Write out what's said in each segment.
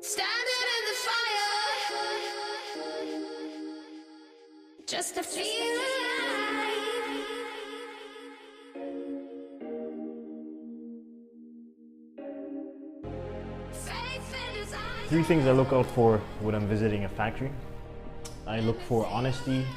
Standing in the fire, just to feel alive. Faith and desire. Three things I look out for when I'm visiting a factory. I look for honesty,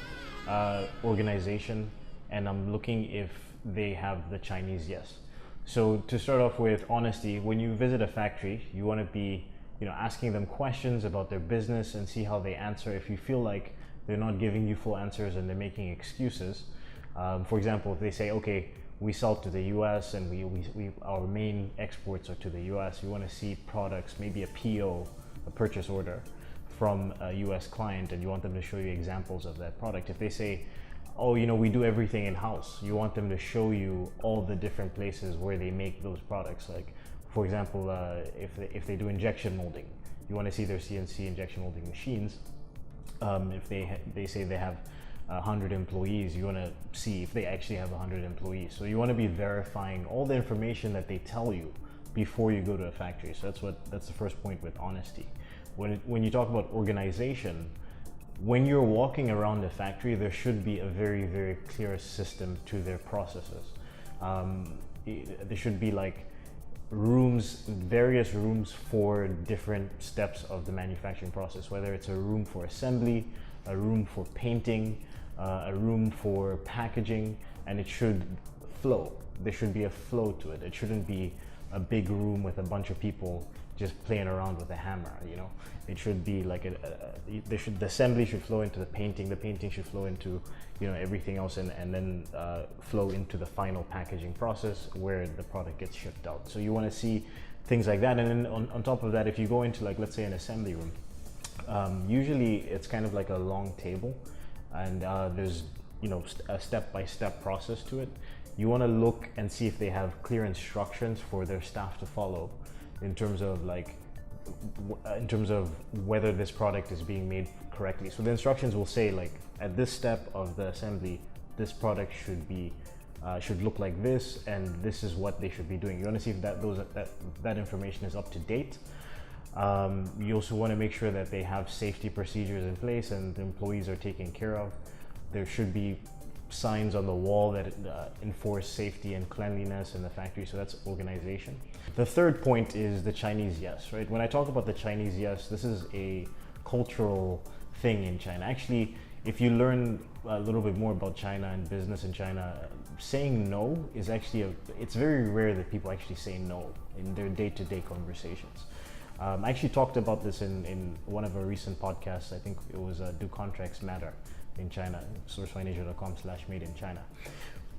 organization, and I'm looking if they have the Chinese yes. So to start off with honesty, when you visit a factory, you want to be asking them questions about their business and see how they answer. If you feel like they're not giving you full answers and they're making excuses, for example, if they say, okay, we sell to the US and our main exports are to the US, you want to see products, maybe a PO, a purchase order from a US client, and you want them to show you examples of that product. If they say, oh, we do everything in-house, you want them to show you all the different places where they make those products. Like, for example, if they do injection molding, you want to see their CNC injection molding machines. If they say they have 100 employees, you want to see if they actually have 100 employees. So you want to be verifying all the information that they tell you before you go to a factory. So that's the first point with honesty. When you talk about organization, when you're walking around the factory, there should be a very, very clear system to their processes. There should be like various rooms for different steps of the manufacturing process, whether it's a room for assembly, a room for painting, a room for packaging, and it should flow. There should be a flow to it. It shouldn't be a big room with a bunch of people just playing around with a hammer. It should be like the assembly should flow into the painting should flow into everything else, and then flow into the final packaging process where the product gets shipped out. So you want to see things like that. And then on top of that, if you go into, like, let's say an assembly room, usually it's kind of like a long table, and there's a step-by-step process to it. You want to look and see if they have clear instructions for their staff to follow in terms of whether this product is being made correctly. So the instructions will say, like, at this step of the assembly, this product should look like this, and this is what they should be doing. You want to see if that information is up to date. You also want to make sure that they have safety procedures in place and the employees are taken care of. There should be signs on the wall that enforce safety and cleanliness in the factory. So that's organization. The third point is the Chinese yes, right? When I talk about the Chinese yes, this is a cultural thing in China. Actually, if you learn a little bit more about China and business in China, saying no is it's very rare that people actually say no in their day-to-day conversations. I actually talked about this in one of our recent podcasts. I think it was Do Contracts Matter in China, sourcefineasia.com/made in China.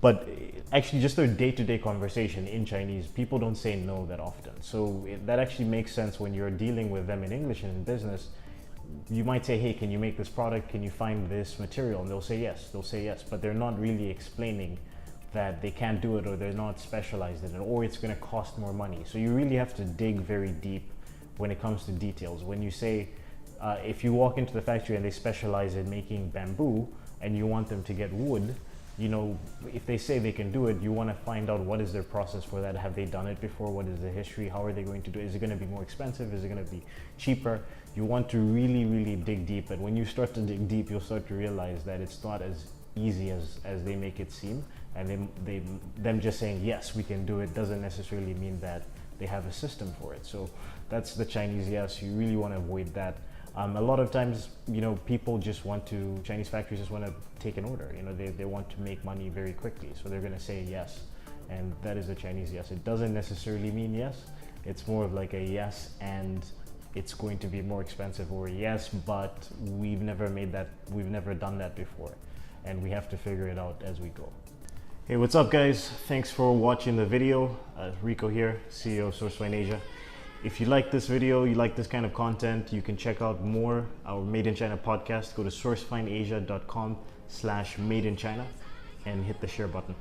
But actually, just their day-to-day conversation in Chinese, people don't say no that often. So that actually makes sense when you're dealing with them in English and in business. You might say, hey, can you make this product? Can you find this material? And they'll say yes, but they're not really explaining that they can't do it, or they're not specialized in it, or it's going to cost more money. So you really have to dig very deep when it comes to details. When you say, if you walk into the factory and they specialize in making bamboo and you want them to get wood, if they say they can do it, you want to find out what is their process for that. Have they done it before? What is the history? How are they going to do it? Is it going to be more expensive? Is it going to be cheaper? You want to really, really dig deep. And when you start to dig deep, you'll start to realize that it's not as easy as they make it seem. And them just saying, yes, we can do it, doesn't necessarily mean that they have a system for it. So that's the Chinese yes. You really want to avoid that. A lot of times, Chinese factories just want to take an order. They want to make money very quickly. So they're going to say yes. And that is the Chinese yes. It doesn't necessarily mean yes. It's more of like a yes, and it's going to be more expensive, or yes, but we've never done that before. And we have to figure it out as we go. Hey, what's up, guys? Thanks for watching the video. Rico here, CEO of SourceFine Asia. If you like this video, you like this kind of content, you can check out more our Made in China podcast. Go to sourcefineasia.com/made in China and hit the share button.